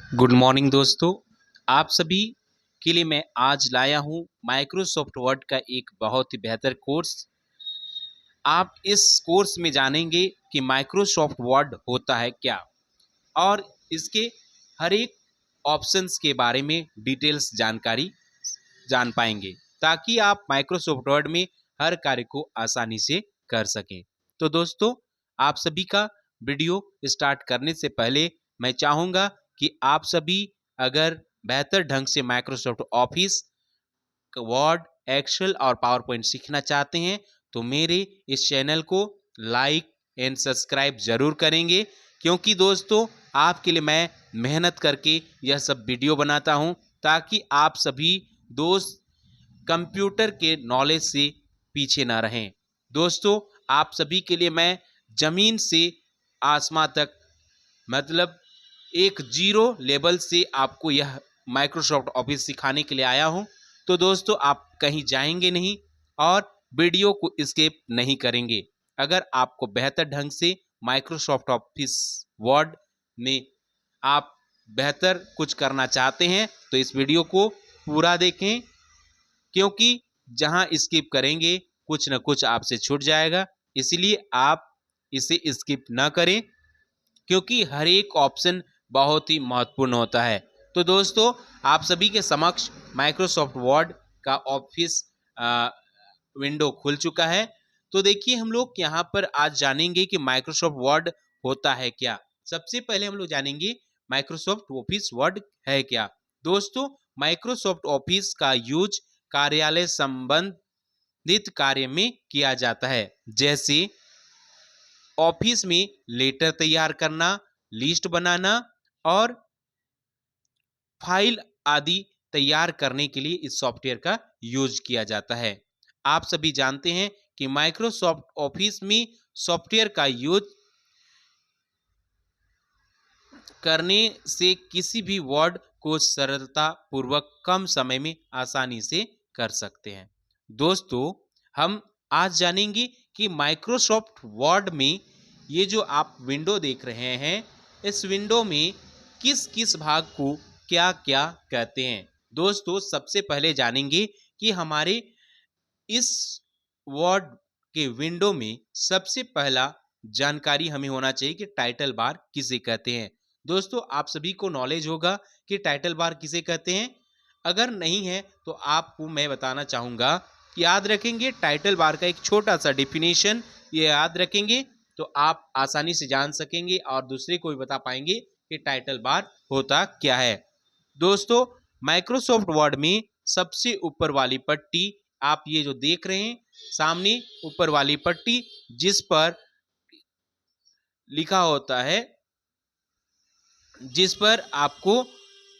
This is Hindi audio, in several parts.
गुड मॉर्निंग दोस्तों। आप सभी के लिए मैं आज लाया हूं माइक्रोसॉफ्ट वर्ड का एक बहुत ही बेहतर कोर्स। आप इस कोर्स में जानेंगे कि माइक्रोसॉफ्ट वर्ड होता है क्या और इसके हर एक ऑप्शंस के बारे में डिटेल्स जानकारी जान पाएंगे, ताकि आप माइक्रोसॉफ्ट वर्ड में हर कार्य को आसानी से कर सकें। तो दोस्तों, आप सभी का वीडियो स्टार्ट करने से पहले मैं चाहूँगा कि आप सभी अगर बेहतर ढंग से माइक्रोसॉफ्ट ऑफिस, वर्ड, एक्सेल और पावर पॉइंट सीखना चाहते हैं तो मेरे इस चैनल को लाइक एंड सब्सक्राइब जरूर करेंगे, क्योंकि दोस्तों आपके लिए मैं मेहनत करके यह सब वीडियो बनाता हूं, ताकि आप सभी दोस्त कंप्यूटर के नॉलेज से पीछे ना रहें। दोस्तों, आप सभी के लिए मैं जमीन से आसमां तक, मतलब एक जीरो लेवल से आपको यह माइक्रोसॉफ्ट ऑफिस सिखाने के लिए आया हूं। तो दोस्तों, आप कहीं जाएंगे नहीं और वीडियो को स्किप नहीं करेंगे। अगर आपको बेहतर ढंग से माइक्रोसॉफ्ट ऑफिस वर्ड में आप बेहतर कुछ करना चाहते हैं तो इस वीडियो को पूरा देखें, क्योंकि जहां स्किप करेंगे कुछ ना कुछ आपसे छूट जाएगा। इसलिए आप इसे स्किप ना करें, क्योंकि हर एक ऑप्शन बहुत ही महत्वपूर्ण होता है। तो दोस्तों, आप सभी के समक्ष माइक्रोसॉफ्ट वर्ड का ऑफिस विंडो खुल चुका है। तो देखिए, हम लोग यहाँ पर आज जानेंगे कि माइक्रोसॉफ्ट वर्ड होता है क्या। सबसे पहले हम लोग जानेंगे माइक्रोसॉफ्ट ऑफिस वर्ड है क्या। दोस्तों, माइक्रोसॉफ्ट ऑफिस का यूज कार्यालय संबंधित कार्य में किया जाता है, जैसे ऑफिस में लेटर तैयार करना, लिस्ट बनाना और फाइल आदि तैयार करने के लिए इस सॉफ्टवेयर का यूज किया जाता है। आप सभी जानते हैं कि माइक्रोसॉफ्ट ऑफिस में सॉफ्टवेयर का यूज करने से किसी भी वर्ड को सरलता पूर्वक कम समय में आसानी से कर सकते हैं। दोस्तों, हम आज जानेंगे कि माइक्रोसॉफ्ट वर्ड में ये जो आप विंडो देख रहे हैं, इस विंडो में किस किस भाग को क्या क्या कहते हैं। दोस्तों, सबसे पहले जानेंगे कि हमारे इस वर्ड के विंडो में सबसे पहला जानकारी हमें होना चाहिए कि टाइटल बार किसे कहते हैं। दोस्तों, आप सभी को नॉलेज होगा कि टाइटल बार किसे कहते हैं। अगर नहीं है तो आपको मैं बताना चाहूँगा कि याद रखेंगे टाइटल बार का एक छोटा सा डिफिनेशन, ये याद रखेंगे तो आप आसानी से जान सकेंगे और दूसरे को भी बता पाएंगे कि टाइटल बार होता क्या है। दोस्तों, माइक्रोसॉफ्ट वर्ड में सबसे ऊपर वाली पट्टी आप ये जो देख रहे हैं सामने, ऊपर वाली पट्टी जिस पर लिखा होता है, जिस पर आपको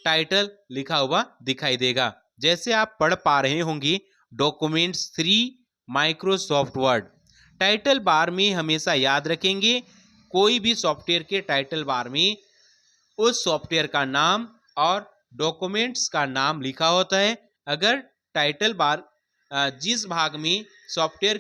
टाइटल लिखा हुआ दिखाई देगा। जैसे आप पढ़ पा रहे होंगे, documents 3 Microsoft word. Title bar में हमेशा याद रखेंगे, कोई भी सॉफ्टवेयर के टाइटल बार में उस सॉफ्टवेयर का नाम और डॉक्यूमेंट्स का नाम लिखा होता है। अगर टाइटल बार जिस भाग में सॉफ्टवेयर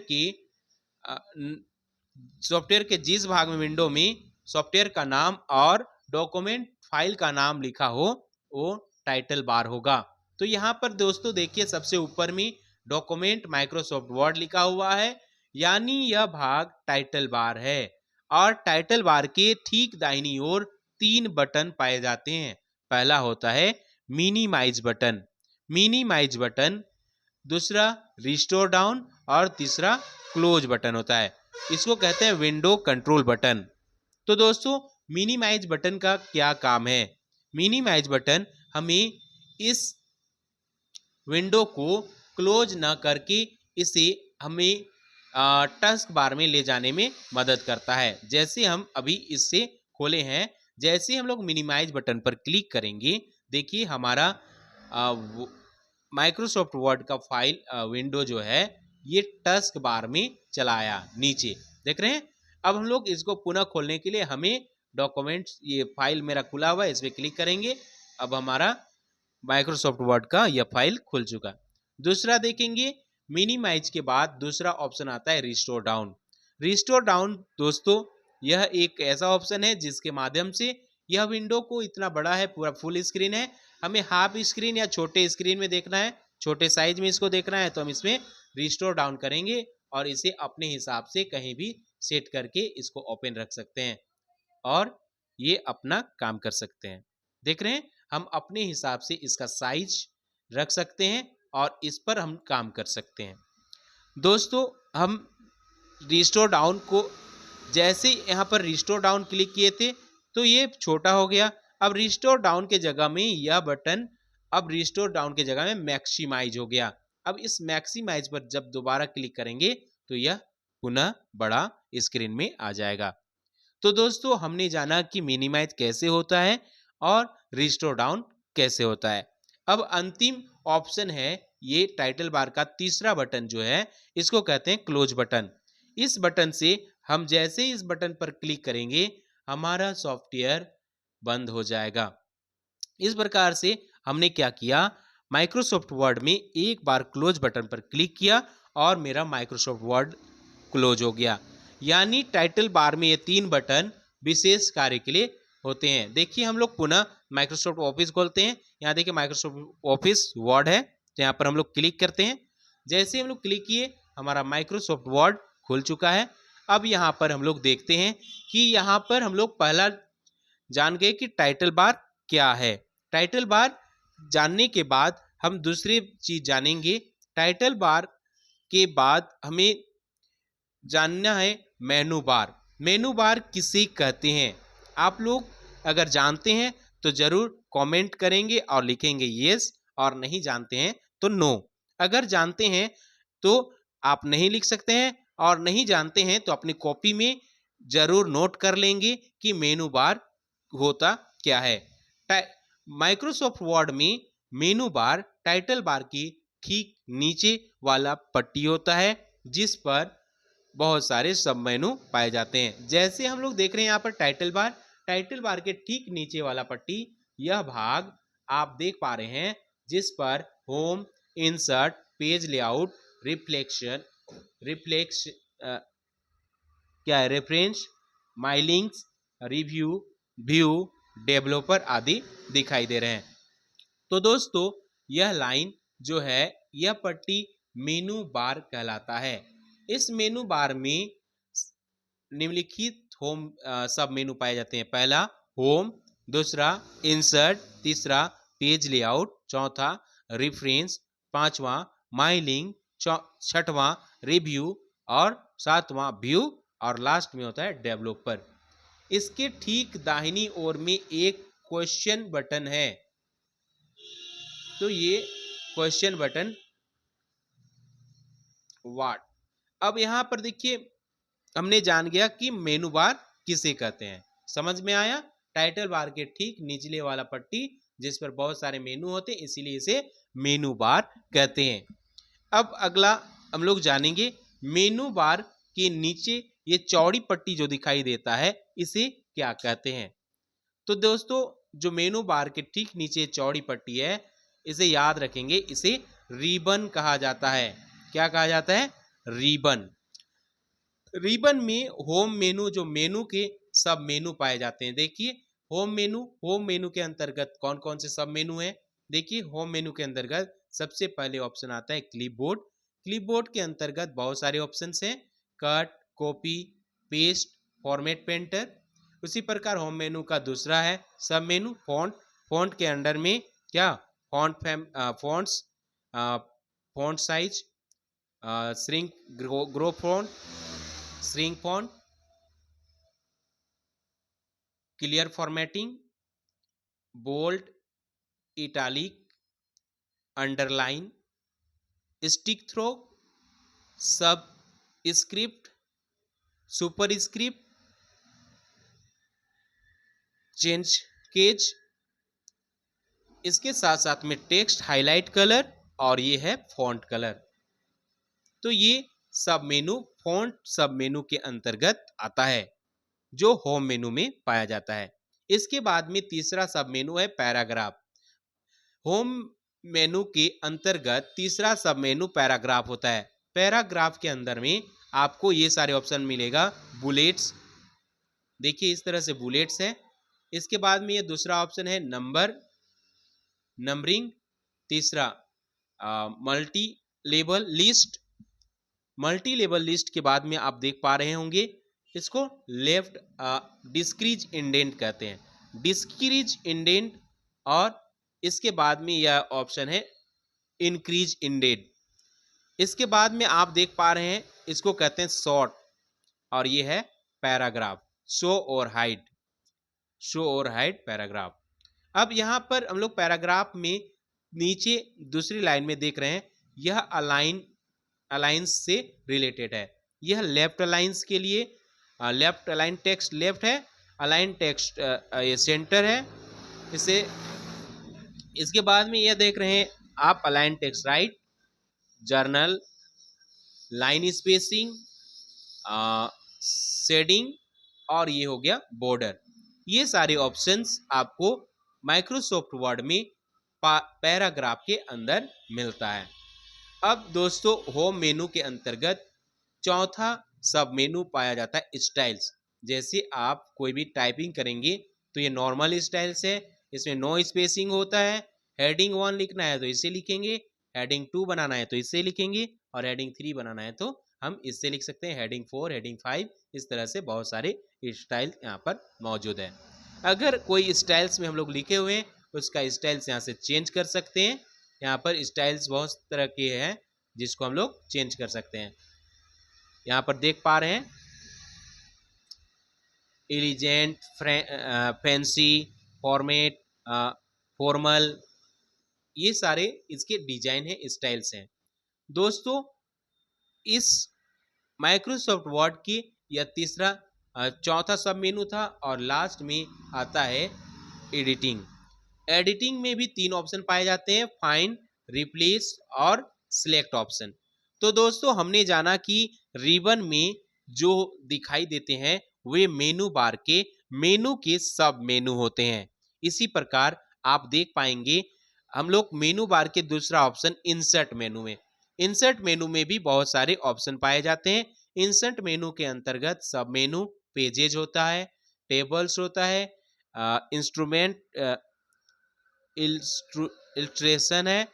के जिस भाग में विंडो में सॉफ्टवेयर का नाम और डॉक्यूमेंट फाइल का नाम लिखा हो, वो टाइटल बार होगा। तो यहाँ पर दोस्तों देखिए, सबसे ऊपर में डॉक्यूमेंट माइक्रोसॉफ्ट वर्ड लिखा हुआ है, यानी यह भाग टाइटल बार है। और टाइटल बार के ठीक दाहिनी ओर 3 बटन पाए जाते हैं। पहला होता है मिनिमाइज बटन, दूसरा रिस्टोर डाउन और तीसरा क्लोज बटन होता है। इसको कहते हैं विंडो कंट्रोल बटन। तो दोस्तों, मिनिमाइज बटन का क्या काम है। मिनिमाइज बटन हमें इस विंडो को क्लोज ना करके इसे हमें टास्क बार में ले जाने में मदद करता है। जैसे हम अभी इससे खोले हैं, जैसे हम लोग मिनिमाइज बटन पर क्लिक करेंगे, देखिए हमारा माइक्रोसॉफ्ट वर्ड का फाइल विंडो जो है ये टास्क बार में चला आया, नीचे देख रहे हैं। अब हम लोग इसको पुनः खोलने के लिए हमें डॉक्यूमेंट्स, ये फाइल मेरा खुला हुआ है, इस पर क्लिक करेंगे। अब हमारा माइक्रोसॉफ्ट वर्ड का यह फाइल खुल चुका। दूसरा देखेंगे, मिनिमाइज के बाद दूसरा ऑप्शन आता है रिस्टोर डाउन। रिस्टोर डाउन दोस्तों, यह एक ऐसा ऑप्शन है जिसके माध्यम से यह विंडो को इतना बड़ा है, पूरा फुल स्क्रीन है, हमें हाफ स्क्रीन या छोटे स्क्रीन में देखना है, छोटे साइज में इसको देखना है, तो हम इसमें रिस्टोर डाउन करेंगे और इसे अपने हिसाब से कहीं भी सेट करके इसको ओपन रख सकते हैं और ये अपना काम कर सकते हैं। देख रहे हैं, हम अपने हिसाब से इसका साइज रख सकते हैं और इस पर हम काम कर सकते हैं। दोस्तों, हम रिस्टोर डाउन को जैसे यहाँ पर रिस्टोर डाउन क्लिक किए थे तो ये छोटा हो गया। अब रिस्टोर डाउन के जगह में यह बटन अब रिस्टोर डाउन के जगह में मैक्सिमाइज हो गया। अब इस मैक्सिमाइज पर जब दोबारा क्लिक करेंगे तो यह पुनः बड़ा स्क्रीन में आ जाएगा। तो दोस्तों, हमने जाना कि मिनिमाइज कैसे होता है और रिस्टोर डाउन कैसे होता है। अब अंतिम ऑप्शन है ये टाइटल बार का तीसरा बटन जो है, इसको कहते हैं क्लोज बटन। इस बटन से हम जैसे इस बटन पर क्लिक करेंगे हमारा सॉफ्टवेयर बंद हो जाएगा। इस प्रकार से हमने क्या किया, माइक्रोसॉफ्ट वर्ड में एक बार क्लोज बटन पर क्लिक किया और मेरा माइक्रोसॉफ्ट वर्ड क्लोज हो गया। यानी टाइटल बार में ये 3 बटन विशेष कार्य के लिए होते हैं। देखिए, हम लोग पुनः माइक्रोसॉफ्ट ऑफिस खोलते हैं। यहाँ देखिए माइक्रोसॉफ्ट ऑफिस वर्ड है, तो यहाँ पर हम लोग क्लिक करते हैं। जैसे हम लोग क्लिक किए हमारा माइक्रोसॉफ्ट वर्ड खुल चुका है। अब यहाँ पर हम लोग देखते हैं कि यहाँ पर हम लोग पहला जान गए कि टाइटल बार क्या है। टाइटल बार जानने के बाद हम दूसरी चीज जानेंगे। टाइटल बार के बाद हमें जानना है मेनू बार। मेनू बार किसे कहते हैं? आप लोग अगर जानते हैं तो जरूर कमेंट करेंगे और लिखेंगे यस, और नहीं जानते हैं तो नो। अगर जानते हैं तो आप नहीं लिख सकते हैं, और नहीं जानते हैं तो अपनी कॉपी में जरूर नोट कर लेंगे कि मेनू बार होता क्या है। माइक्रोसॉफ्ट वर्ड में मेनू बार टाइटल बार की ठीक नीचे वाला पट्टी होता है, जिस पर बहुत सारे सब मेनू पाए जाते हैं। जैसे हम लोग देख रहे हैं यहाँ पर टाइटल बार के ठीक नीचे वाला पट्टी, यह भाग आप देख पा रहे हैं, जिस पर home, insert, page layout, reflex क्या है, रेफरेंस, माई लिंक्स, रिव्यू, व्यू, डेवलपर आदि दिखाई दे रहे हैं। तो दोस्तों, यह लाइन जो है, यह पट्टी मेनू बार कहलाता है। इस मेनू बार में निम्नलिखित होम सब मेनू पाए जाते हैं। पहला होम, दूसरा इंसर्ट, तीसरा पेज लेआउट, चौथा रेफरेंस, पांचवा माई लिंक, छठवां रिव्यू और सातवां व्यू, और लास्ट में होता है डेवलपर। इसके ठीक दाहिनी ओर में एक क्वेश्चन बटन है, तो ये क्वेश्चन बटन व्हाट। अब यहां पर देखिए, हमने जान गया कि मेनू बार किसे कहते हैं। समझ में आया? टाइटल बार के ठीक निचले वाला पट्टी जिस पर बहुत सारे मेनू होते हैं, इसीलिए इसे मेनू बार कहते हैं। अब अगला हम लोग जानेंगे मेनू बार के नीचे ये चौड़ी पट्टी जो दिखाई देता है, इसे क्या कहते हैं। तो दोस्तों, जो मेनू बार के ठीक नीचे चौड़ी पट्टी है, इसे याद रखेंगे, इसे रिबन कहा जाता है। क्या कहा जाता है? रिबन। रिबन में होम मेनू, जो मेनू के सब मेनू पाए जाते हैं। देखिए, होम मेनू के अंतर्गत कौन कौन से सब मेनू हैं। देखिए, होम मेनू के अंतर्गत सबसे पहले ऑप्शन आता है क्लिपबोर्ड। क्लिपबोर्ड के अंतर्गत बहुत सारे ऑप्शंस हैं, cut, copy, paste, format painter. उसी प्रकार होम मेनू का दूसरा है सब मेनू फॉन्ट। फॉन्ट के अंडर में क्या, fonts, font size, shrink, grow font, shrink font, clear formatting, bold, italic, underline, strike through, subscript, superscript, change case, इसके साथ साथ में टेक्स्ट हाईलाइट कलर, और ये है फॉन्ट कलर। तो ये सब मेनू फॉन्ट सब मेनू के अंतर्गत आता है, जो होम मेनू में पाया जाता है। इसके बाद में तीसरा सब मेनू है पैराग्राफ। होम मेनू के अंतर्गत तीसरा सब मेनू पैराग्राफ होता है। पैराग्राफ के अंदर में आपको ये सारे ऑप्शन मिलेगा। बुलेट्स, देखिए इस तरह से बुलेट्स है, इसके बाद में ये दूसरा ऑप्शन है नंबरिंग। तीसरा multi label list. Multi label list के बाद में आप देख पा रहे होंगे इसको लेफ्ट डिस्क्रीज इंडेंट कहते हैं, डिस्क्रीज इंडेंट। और इसके बाद में यह ऑप्शन है इंक्रीज इंडेंट। इसके बाद में आप देख पा रहे हैं इसको कहते हैं शॉर्ट, और ये है पैराग्राफ, शो और हाइड पैराग्राफ। अब यहाँ पर हम लोग पैराग्राफ में नीचे दूसरी लाइन में देख रहे हैं यह अलाइंस से रिलेटेड है। यह लेफ्ट अलाइंस के लिए लेफ्ट अलाइन टेक्स्ट लेफ्ट है, अलाइन टेक्स्ट ये सेंटर है इसे। इसके बाद में यह देख रहे हैं आप align text right, general, line spacing, shading, और ये हो गया बॉर्डर। ये सारे ऑप्शंस आपको माइक्रोसॉफ्ट वर्ड में पैराग्राफ के अंदर मिलता है। अब दोस्तों होम मेनू के अंतर्गत चौथा सब मेनू पाया जाता है स्टाइल्स। जैसे आप कोई भी टाइपिंग करेंगे तो ये नॉर्मल स्टाइल्स है, इसमें नो स्पेसिंग होता है। हेडिंग 1 लिखना है तो इसे लिखेंगे, हेडिंग 2 बनाना है तो इससे लिखेंगे, और हेडिंग 3 बनाना है तो हम इससे लिख सकते हैं, हेडिंग 4, हेडिंग 5। इस तरह से बहुत सारे स्टाइल यहाँ पर मौजूद है। अगर कोई स्टाइल्स में हम लोग लिखे हुए हैं उसका स्टाइल्स यहाँ से चेंज कर सकते हैं। यहाँ पर स्टाइल्स बहुत तरह के हैं जिसको हम लोग चेंज कर सकते हैं। यहाँ पर देख पा रहे हैं एलिजेंट, फैंसी, फॉर्मेट, फॉर्मल, ये सारे इसके डिजाइन है, स्टाइल्स हैं। दोस्तों इस माइक्रोसॉफ्ट वर्ड की यह तीसरा चौथा सब मेनू था, और लास्ट में आता है एडिटिंग। एडिटिंग में भी 3 ऑप्शन पाए जाते हैं, फाइंड, रिप्लेस और सिलेक्ट ऑप्शन। तो दोस्तों हमने जाना कि रिबन में जो दिखाई देते हैं वे मेनू बार के मेनू के सब मेनू होते हैं। इसी प्रकार आप देख पाएंगे हम लोग मेनू बार के दूसरा ऑप्शन इंसर्ट मेनू में भी बहुत सारे ऑप्शन पाए जाते हैं। इंसर्ट मेनू के अंतर्गत सब मेनू, पेजेज होता है, टेबल्स होता है, इंस्ट्रूमेंट, इल्स्ट्रेशन है,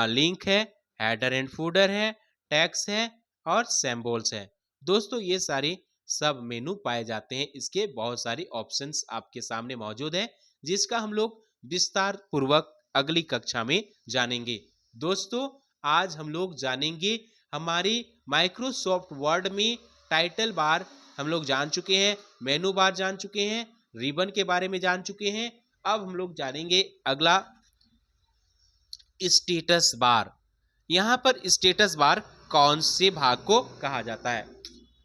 लिंक है, हेडर एंड फूडर है, टैग्स है और सिंबल्स है। दोस्तों ये सारे सब मेनू पाए जाते हैं। इसके बहुत सारे ऑप्शंस आपके सामने मौजूद है जिसका हम लोग विस्तार पूर्वक अगली कक्षा में जानेंगे। दोस्तों आज हम लोग जानेंगे हमारे माइक्रोसॉफ्ट वर्ड में टाइटल बार हम लोग जान चुके हैं, मेनू बार जान चुके हैं, रिबन के बारे में जान चुके हैं। अब हम लोग जानेंगे अगला स्टेटस बार। यहाँ पर स्टेटस बार कौन से भाग को कहा जाता है?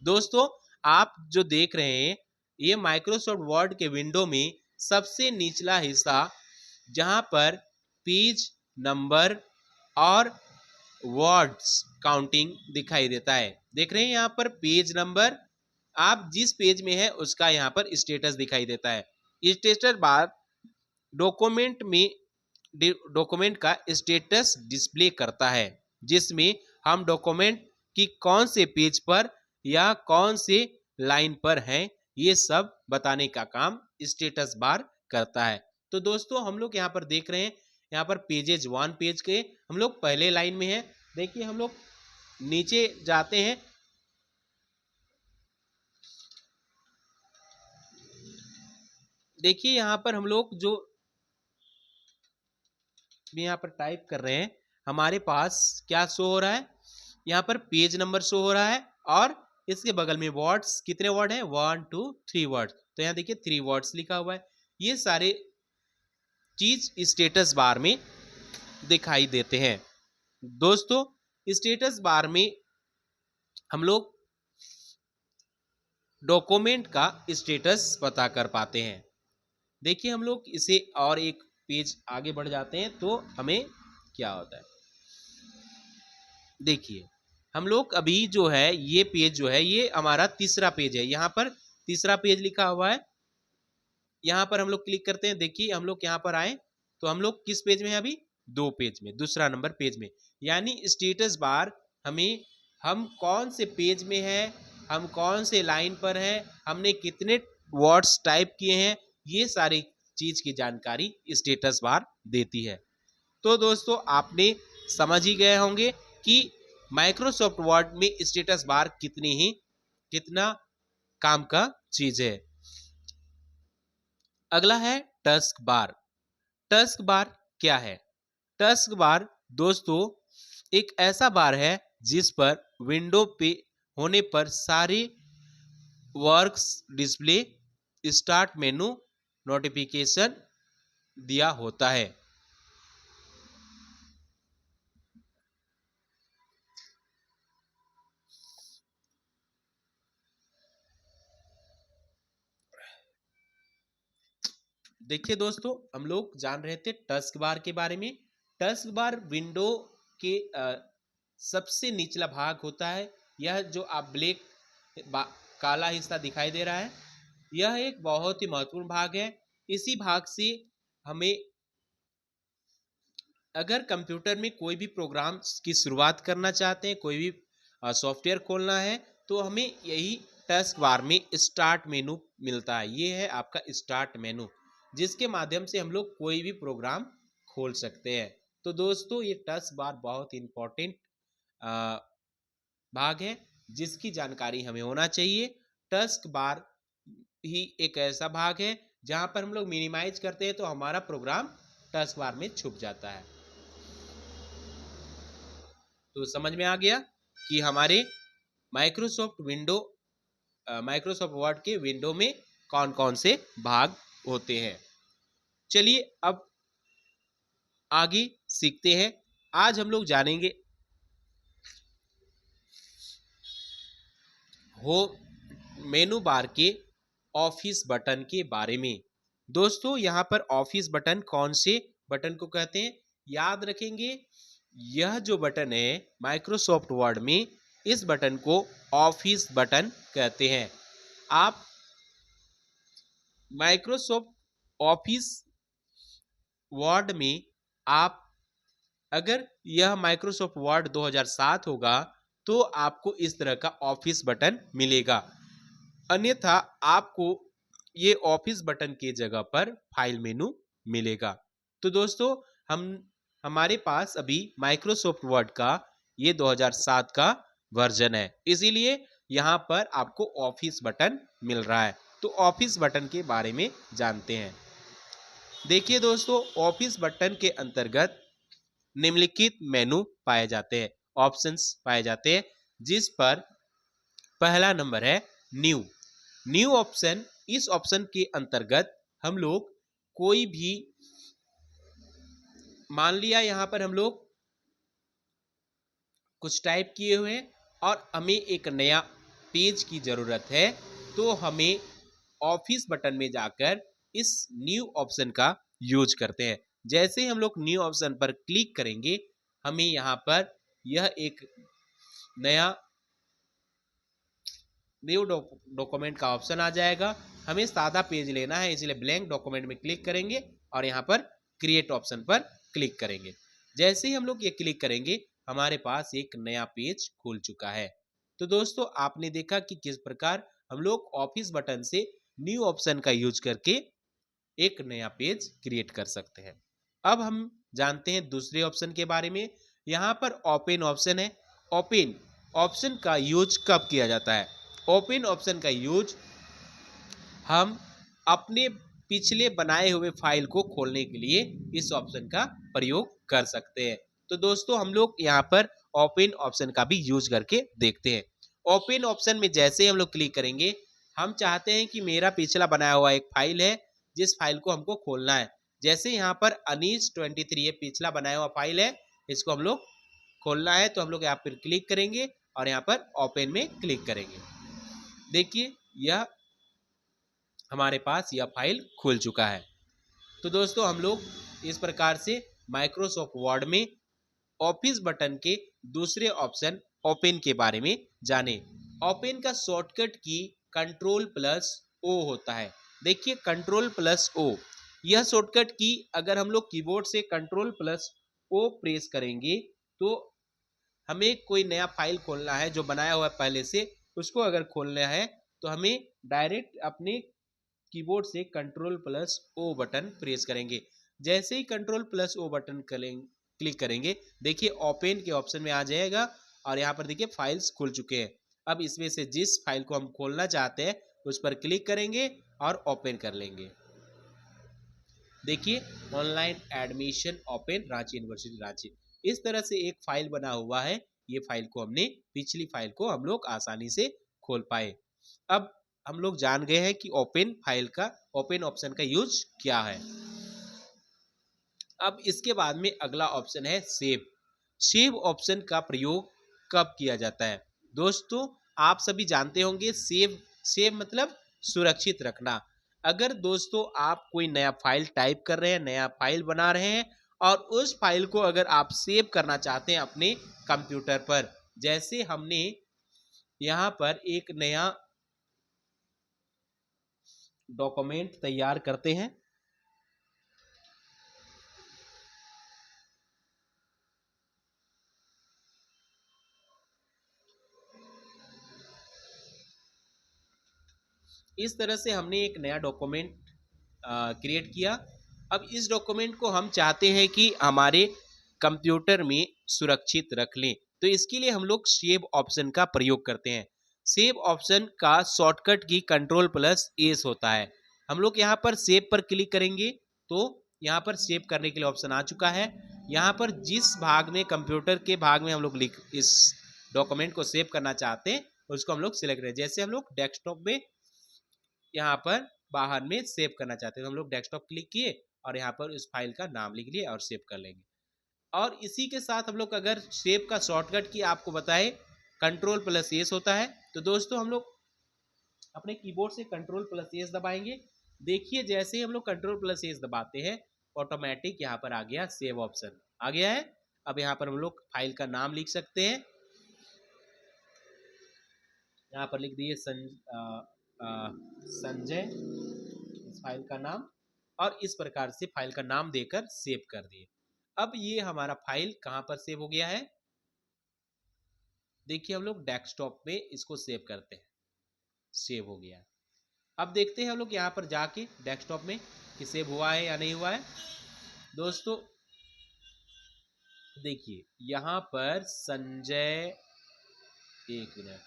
दोस्तों आप जो देख रहे हैं ये माइक्रोसॉफ्ट वर्ड के विंडो में सबसे निचला हिस्सा जहाँ पर पेज नंबर और वर्ड्स काउंटिंग दिखाई देता है। देख रहे हैं यहाँ पर पेज नंबर, आप जिस पेज में है उसका यहाँ पर स्टेटस दिखाई देता है। स्टेटस बार डॉक्यूमेंट का स्टेटस डिस्प्ले करता है, जिसमें हम डॉक्यूमेंट की कौन से पेज पर या कौन से लाइन पर हैं ये सब बताने का काम स्टेटस बार करता है। तो दोस्तों हम लोग यहाँ पर देख रहे हैं यहाँ पर पेजेज 1 पेज के हम लोग पहले लाइन में हैं। देखिए हम लोग नीचे जाते हैं, देखिए यहाँ पर हम लोग जो यहाँ पर टाइप कर रहे हैं हमारे पास क्या शो हो रहा है, यहाँ पर पेज नंबर शो हो रहा है और इसके बगल में वर्ड्स, कितने वर्ड हैं 1 2 3 वर्ड्स। तो यहाँ देखिए 3 वर्ड्स लिखा हुआ है। ये सारे चीज स्टेटस बार में दिखाई देते हैं। दोस्तों स्टेटस बार में हम लोग डॉक्यूमेंट का स्टेटस पता कर पाते हैं। देखिए हम लोग इसे और एक पेज आगे बढ़ जाते हैं तो हमें क्या होता है, देखिए हम लोग अभी जो है ये पेज जो है ये हमारा तीसरा पेज है। यहाँ पर तीसरा पेज लिखा हुआ है, यहाँ पर हम लोग क्लिक करते हैं। देखिए हम लोग यहाँ पर आए तो हम लोग किस पेज में है अभी, 2 पेज में, दूसरा नंबर पेज में। यानी स्टेटस बार हमें हम कौन से पेज में है, हम कौन से लाइन पर हैं, हमने कितने वर्ड्स टाइप किए हैं, ये सारी चीज की जानकारी स्टेटस बार देती है। तो दोस्तों आपने समझ ही गए होंगे कि माइक्रोसॉफ्ट वर्ड में स्टेटस बार कितना काम का चीज है। अगला है टास्क बार। टास्क बार क्या है? टास्क बार दोस्तों एक ऐसा बार है जिस पर विंडो पे होने पर सारे works display, start menu, notification दिया होता है। देखिए दोस्तों, हम लोग जान रहे थे टास्क बार के बारे में। टास्क बार विंडो के सबसे निचला भाग होता है। यह जो आप काला हिस्सा दिखाई दे रहा है, यह एक बहुत ही महत्वपूर्ण भाग है। इसी भाग से हमें अगर कंप्यूटर में कोई भी प्रोग्राम की शुरुआत करना चाहते हैं, कोई भी सॉफ्टवेयर खोलना है, तो हमें यही टास्क बार में स्टार्ट मेनू मिलता है। ये है आपका स्टार्ट मेनू, जिसके माध्यम से हम लोग कोई भी प्रोग्राम खोल सकते हैं। तो दोस्तों ये टास्क बार बहुत इंपॉर्टेंट भाग है जिसकी जानकारी हमें होना चाहिए। टास्क बार ही एक ऐसा भाग है जहां पर हम लोग मिनिमाइज करते हैं तो हमारा प्रोग्राम टास्क बार में छुप जाता है। तो समझ में आ गया कि हमारे माइक्रोसॉफ्ट वर्ड के विंडो में कौन कौन से भाग होते हैं। चलिए अब आगे सीखते हैं। आज हम लोग जानेंगे हो मेनू बार के ऑफिस बटन के बारे में। दोस्तों यहाँ पर ऑफिस बटन कौन से बटन को कहते हैं याद रखेंगे। यह जो बटन है माइक्रोसॉफ्ट वर्ड में, इस बटन को ऑफिस बटन कहते हैं। आप माइक्रोसॉफ्ट ऑफिस वर्ड में आप अगर यह माइक्रोसॉफ्ट वर्ड 2007 होगा तो आपको इस तरह का ऑफिस बटन मिलेगा। अन्यथा आपको ये ऑफिस बटन के जगह पर फाइल मेनू मिलेगा। तो दोस्तों हमारे पास अभी माइक्रोसॉफ्ट वर्ड का ये 2007 का वर्जन है, इसीलिए यहाँ पर आपको ऑफिस बटन मिल रहा है। तो ऑफिस बटन के बारे में जानते हैं। देखिए दोस्तों, ऑफिस बटन के अंतर्गत निम्नलिखित मेनू पाए जाते हैं, ऑप्शंस पाए जाते हैं, जिस पर पहला नंबर है न्यू। न्यू ऑप्शन, इस ऑप्शन के अंतर्गत हम लोग कोई भी, मान लिया यहाँ पर हम लोग कुछ टाइप किए हुए हैं और हमें एक नया पेज की जरूरत है, तो हमें ऑफिस बटन में जाकर इस न्यू ऑप्शन का यूज करते हैं। जैसे हम लोग न्यू ऑप्शन पर क्लिक करेंगे, हमें यहाँ पर यह एक नया न्यू डॉक्यूमेंट का ऑप्शन आ जाएगा। हमें सादा पेज लेना है, इसलिए ब्लैंक डॉक्यूमेंट में क्लिक करेंगे और यहाँ पर क्रिएट ऑप्शन पर क्लिक करेंगे। जैसे ही हम लोग ये क्लिक करेंगे, हमारे पास एक नया पेज खुल चुका है। तो दोस्तों आपने देखा कि किस प्रकार हम लोग ऑफिस बटन से न्यू ऑप्शन का यूज करके एक नया पेज क्रिएट कर सकते हैं। अब हम जानते हैं दूसरे ऑप्शन के बारे में। यहाँ पर ओपन ऑप्शन है। ओपन ऑप्शन का यूज कब किया जाता है? ओपन ऑप्शन का यूज हम अपने पिछले बनाए हुए फाइल को खोलने के लिए इस ऑप्शन का प्रयोग कर सकते हैं। तो दोस्तों हम लोग यहाँ पर ओपन ऑप्शन का भी यूज करके देखते हैं। ओपन ऑप्शन में जैसे हम लोग क्लिक करेंगे, हम चाहते हैं कि मेरा पिछला बनाया हुआ एक फाइल है जिस फाइल को हमको खोलना है। जैसे यहाँ पर अनीस 23 ये पिछला बनाया हुआ फाइल है, इसको हम लोग खोलना है, तो हम लोग यहाँ पर क्लिक करेंगे और यहाँ पर ओपन में क्लिक करेंगे। देखिए यह हमारे पास यह फाइल खुल चुका है। तो दोस्तों हम लोग इस प्रकार से माइक्रोसॉफ्ट वर्ड में ऑफिस बटन के दूसरे ऑप्शन ओपन के बारे में जाने। ओपन का शॉर्टकट की Ctrl+O होता है। देखिए Ctrl+O, यह शॉर्टकट की अगर हम लोग कीबोर्ड से Ctrl+O प्रेस करेंगे तो हमें कोई नया फाइल खोलना है जो बनाया हुआ है पहले से, उसको अगर खोलना है तो हमें डायरेक्ट अपने कीबोर्ड से Ctrl+O बटन प्रेस करेंगे। जैसे ही Ctrl+O बटन क्लिक करेंगे, देखिए ओपन के ऑप्शन में आ जाएगा और यहाँ पर देखिए फाइल्स खुल चुके हैं। अब इसमें से जिस फाइल को हम खोलना चाहते हैं उस पर क्लिक करेंगे और ओपन कर लेंगे। देखिए online admission open Ranchi university Ranchi, इस तरह से एक फाइल बना हुआ है। ये फाइल को हमने पिछली फाइल को हम लोग आसानी से खोल पाए। अब हम लोग जान गए हैं कि ओपन ऑप्शन का यूज क्या है। अब इसके बाद में अगला ऑप्शन है सेव। सेव ऑप्शन का प्रयोग कब किया जाता है? दोस्तों आप सभी जानते होंगे सेव मतलब सुरक्षित रखना। अगर दोस्तों आप कोई नया फाइल टाइप कर रहे हैं, नया फाइल बना रहे हैं और उस फाइल को अगर आप सेव करना चाहते हैं अपने कंप्यूटर पर, जैसे हमने यहाँ पर एक नया डॉक्यूमेंट तैयार करते हैं। इस तरह से हमने एक नया डॉक्यूमेंट क्रिएट किया। अब इस डॉक्यूमेंट को हम चाहते हैं कि हमारे कंप्यूटर में सुरक्षित रख लें, तो इसके लिए हम लोग सेव ऑप्शन का प्रयोग करते हैं। सेव ऑप्शन का शॉर्टकट की Ctrl+S होता है। हम लोग यहाँ पर सेव पर क्लिक करेंगे तो यहाँ पर सेव करने के लिए ऑप्शन आ चुका है। यहाँ पर जिस भाग में कंप्यूटर के भाग में हम लोग इस डॉक्यूमेंट को सेव करना चाहते हैं उसको हम लोग सिलेक्ट करें। जैसे हम लोग डेस्कटॉप में यहाँ पर बाहर में सेव करना चाहते हैं तो हम लोग डेस्कटॉप क्लिक किए और यहाँ पर उस फाइल का नाम लिख लिए और सेव कर लेंगे। और इसी के साथ हम लोग अगर सेव का शॉर्टकट की आपको बताए Ctrl+S होता है, तो दोस्तों हम लोग अपने कीबोर्ड से Ctrl+S दबाएंगे। देखिए जैसे ही हम लोग Ctrl+S दबाते हैं ऑटोमेटिक यहाँ पर आ गया सेव ऑप्शन आ गया है। अब यहाँ पर हम लोग फाइल का नाम लिख सकते हैं। यहाँ पर लिख दिए संजय इस फाइल का नाम, और इस प्रकार से फाइल का नाम देकर सेव कर दिए। अब ये हमारा फाइल कहाँ पर सेव हो गया है? देखिए हम लोग डेस्कटॉप में इसको सेव करते हैं, सेव हो गया। अब देखते हैं हम लोग यहाँ पर जाके डेस्कटॉप में कि सेव हुआ है या नहीं हुआ है। दोस्तों देखिए यहाँ पर संजय, एक मिनट,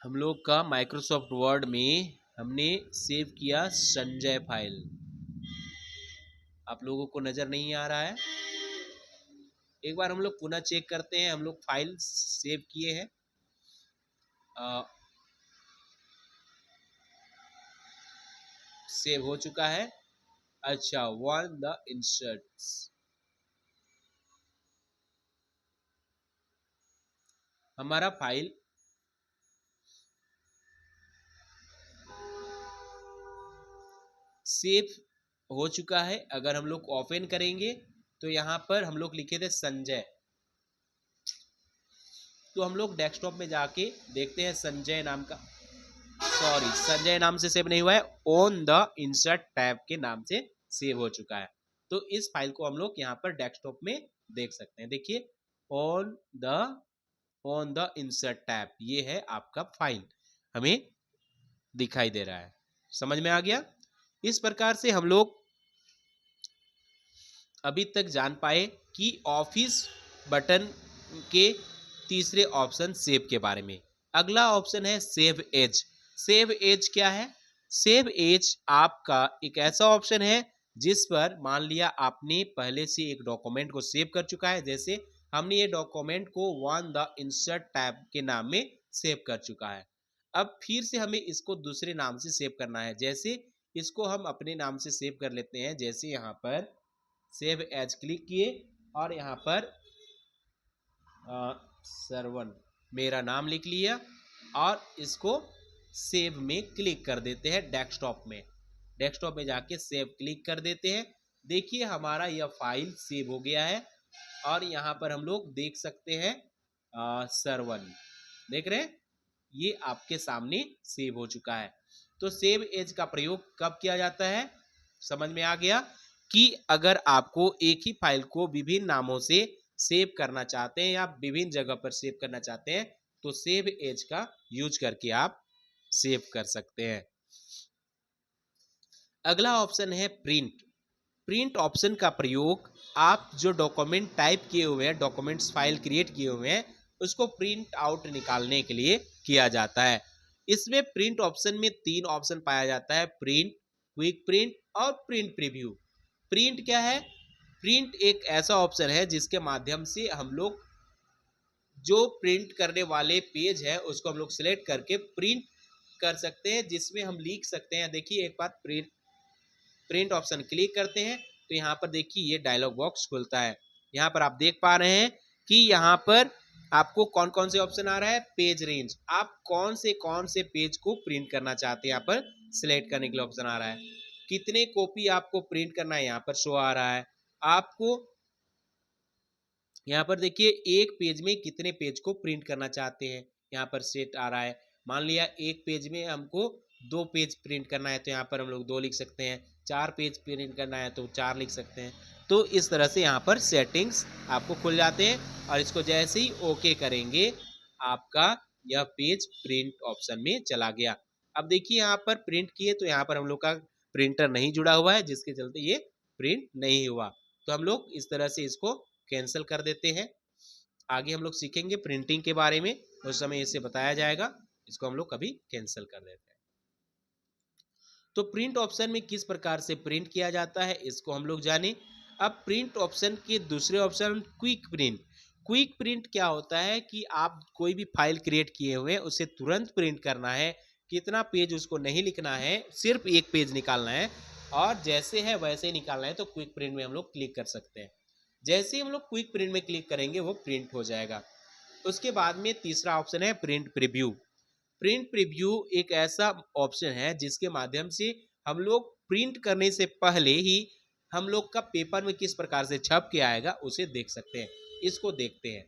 हम लोग का माइक्रोसॉफ्ट वर्ड में हमने सेव किया संजय फाइल। आप लोगों को नजर नहीं आ रहा है? एक बार हम लोग पुनः चेक करते हैं। हम लोग फाइल सेव किए हैं, सेव हो चुका है। अच्छा, वन द इंसर्ट्स, हमारा फाइल सेव हो चुका है। अगर हम लोग ओपन करेंगे तो यहाँ पर हम लोग लिखे थे संजय, तो हम लोग डेस्कटॉप में जाके देखते हैं संजय नाम का, सॉरी संजय नाम से सेव नहीं हुआ है, ऑन द इंसर्ट टैब के नाम से सेव हो चुका है। तो इस फाइल को हम लोग यहाँ पर डेस्कटॉप में देख सकते हैं। देखिए ऑन द इंसर्ट टैब, ये है आपका फाइल, हमें दिखाई दे रहा है। समझ में आ गया? इस प्रकार से हम लोग अभी तक जान पाए कि ऑफिस बटन के तीसरे ऑप्शन सेव के बारे में। अगला ऑप्शन है सेव एज। सेव एज क्या है? सेव एज आपका एक ऐसा ऑप्शन है जिस पर मान लिया आपने पहले से एक डॉक्यूमेंट को सेव कर चुका है। जैसे हमने ये डॉक्यूमेंट को वन द इंसर्ट टैब के नाम में सेव कर चुका है। अब फिर से हमें इसको दूसरे नाम से सेव करना है। जैसे इसको हम अपने नाम से सेव कर लेते हैं। जैसे यहाँ पर सेव एज क्लिक किए और यहाँ पर सरवन मेरा नाम लिख लिया और इसको सेव में क्लिक कर देते हैं। डेस्कटॉप में जाके सेव क्लिक कर देते हैं। देखिए हमारा यह फाइल सेव हो गया है और यहाँ पर हम लोग देख सकते हैं सरवन, देख रहे हैं, ये आपके सामने सेव हो चुका है। तो सेव एज का प्रयोग कब किया जाता है? समझ में आ गया कि अगर आपको एक ही फाइल को विभिन्न नामों से सेव करना चाहते हैं या विभिन्न जगह पर सेव करना चाहते हैं तो सेव एज का यूज करके आप सेव कर सकते हैं। अगला ऑप्शन है प्रिंट। प्रिंट ऑप्शन का प्रयोग आप जो डॉक्यूमेंट टाइप किए हुए हैं, डॉक्यूमेंट्स फाइल क्रिएट किए हुए हैं, उसको प्रिंट आउट निकालने के लिए किया जाता है। इसमें प्रिंट ऑप्शन में 3 ऑप्शन पाया जाता है, प्रिंट, क्विक प्रिंट और प्रिंट प्रीव्यू। प्रिंट क्या है? प्रिंट एक ऐसा ऑप्शन है जिसके माध्यम से हम लोग जो प्रिंट करने वाले पेज है उसको हम लोग सिलेक्ट करके प्रिंट कर सकते हैं, जिसमें हम लिख सकते हैं। देखिए एक बार प्रिंट ऑप्शन क्लिक करते हैं तो यहाँ पर देखिए ये डायलॉग बॉक्स खुलता है। यहाँ पर आप देख पा रहे हैं कि यहाँ पर आपको कौन कौन से ऑप्शन आ रहा है, पेज रेंज, आप कौन से पेज को प्रिंट करना चाहते हैं यहाँ पर सिलेक्ट करने के लिए ऑप्शन आ रहा है। कितने कॉपी आपको प्रिंट करना है यहाँ पर शो आ रहा है। आपको यहाँ पर देखिए एक पेज में कितने पेज को प्रिंट करना चाहते हैं यहाँ पर सेट आ रहा है। मान लिया एक पेज में हमको 2 पेज प्रिंट करना है तो यहाँ पर हम लोग 2 लिख सकते हैं, 4 पेज प्रिंट करना है तो 4 लिख सकते हैं। तो इस तरह से यहाँ पर सेटिंग्स आपको खुल जाते हैं और इसको जैसे ही ओके करेंगे आपका यह पेज प्रिंट ऑप्शन में चला गया। अब देखिए यहाँ पर प्रिंट किए तो यहाँ पर हम लोग का प्रिंटर नहीं जुड़ा हुआ है जिसके चलते ये प्रिंट नहीं हुआ। तो हम लोग इस तरह से इसको कैंसिल कर देते हैं। आगे हम लोग सीखेंगे प्रिंटिंग के बारे में, उस समय इसे बताया जाएगा। इसको हम लोग कभी कैंसिल कर देते हैं। तो प्रिंट ऑप्शन में किस प्रकार से प्रिंट किया जाता है इसको हम लोग जाने। अब प्रिंट ऑप्शन के दूसरे option quick print. Quick print क्या होता है कि आप कोई भी फाइल क्रिएट किए हुए हैं उसे तुरंत प्रिंट करना है, कितना पेज उसको नहीं लिखना है, सिर्फ एक पेज निकालना है और जैसे है वैसे ही निकालना है। तो क्विक प्रिंट में हम लोग क्लिक कर सकते हैं। जैसे ही हम लोग क्विक प्रिंट में क्लिक करेंगे वो प्रिंट हो जाएगा। उसके बाद में तीसरा ऑप्शन है प्रिंट प्रीव्यू। प्रिंट प्रीव्यू एक ऐसा ऑप्शन है जिसके माध्यम से हम लोग प्रिंट करने से पहले ही हम लोग का पेपर में किस प्रकार से छप के आएगा उसे देख सकते हैं। इसको देखते हैं।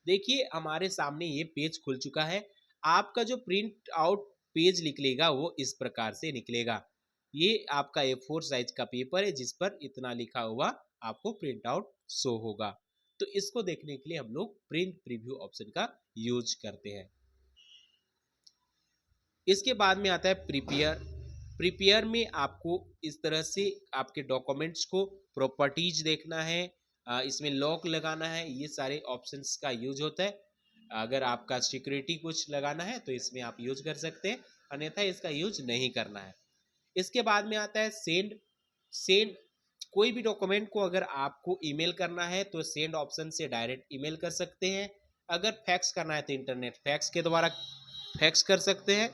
देखिए हमारे सामने ये पेज खुल चुका है। आपका जो प्रिंट आउट पेज निकलेगा वो इस प्रकार से निकलेगा। ये आपका A4 साइज का पेपर है जिस पर इतना लिखा हुआ आपको प्रिंट आउट शो होगा। तो इसको देखने के लिए हम लोग प्रिंट प्रीव्यू ऑप्शन का यूज करते हैं। इसके बाद में आता है प्रिपेयर। प्रिपेयर में आपको इस तरह से आपके डॉक्यूमेंट्स को प्रॉपर्टीज देखना है, इसमें लॉक लगाना है, ये सारे ऑप्शंस का यूज होता है। अगर आपका सिक्योरिटी कुछ लगाना है तो इसमें आप यूज कर सकते हैं, अन्यथा इसका यूज नहीं करना है। इसके बाद में आता है सेंड। सेंड कोई भी डॉक्यूमेंट को अगर आपको ईमेल करना है तो सेंड ऑप्शन से डायरेक्ट ईमेल कर सकते हैं। अगर फैक्स करना है तो इंटरनेट फैक्स के द्वारा फैक्स कर सकते हैं।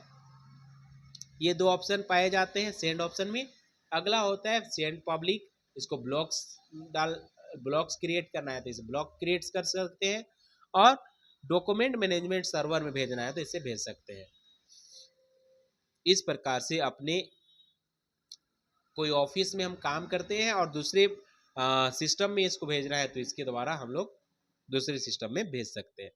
ये 2 ऑप्शन पाए जाते हैं सेंड ऑप्शन में। अगला होता है सेंड पब्लिक। इसको ब्लॉक्स क्रिएट करना है तो इसे ब्लॉक क्रिएट कर सकते हैं और डॉक्यूमेंट मैनेजमेंट सर्वर में भेजना है तो इसे भेज सकते हैं। इस प्रकार से अपने कोई ऑफिस में हम काम करते हैं और दूसरे सिस्टम में इसको भेजना है तो इसके द्वारा हम लोग दूसरे सिस्टम में भेज सकते हैं।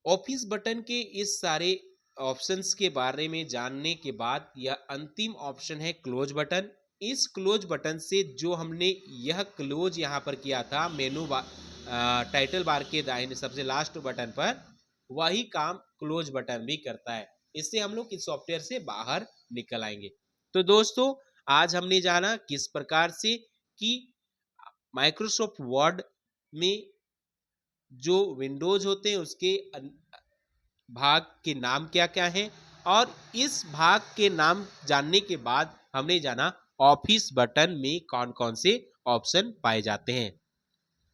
ऑफिस बटन के इस सारे ऑप्शंस के बारे में जानने के बाद यह अंतिम ऑप्शन है क्लोज बटन। इस क्लोज बटन से जो हमने यह क्लोज यहाँ पर किया था मेनू टाइटल बार के दाहिने सबसे लास्ट बटन पर, वही काम क्लोज बटन भी करता है। इससे हम लोग इस सॉफ्टवेयर से बाहर निकल आएंगे। तो दोस्तों आज हमने जाना किस प्रकार से कि माइक्रोसॉफ्ट वर्ड में जो विंडोज होते हैं उसके भाग के नाम क्या क्या हैं और इस भाग के नाम जानने के बाद हमने जाना ऑफिस बटन में कौन कौन से ऑप्शन पाए जाते हैं।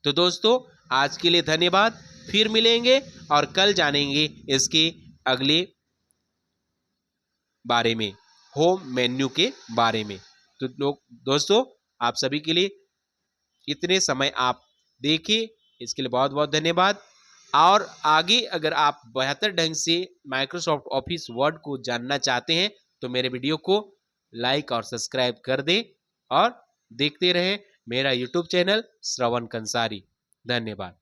तो दोस्तों आज के लिए धन्यवाद। फिर मिलेंगे और कल जानेंगे इसके अगले बारे में, होम मेन्यू के बारे में। तो दोस्तों आप सभी के लिए इतने समय आप देखें इसके लिए बहुत बहुत धन्यवाद। और आगे अगर आप बेहतर ढंग से माइक्रोसॉफ्ट ऑफिस वर्ड को जानना चाहते हैं तो मेरे वीडियो को लाइक और सब्सक्राइब कर दें और देखते रहें मेरा यूट्यूब चैनल श्रवण कंसारी। धन्यवाद।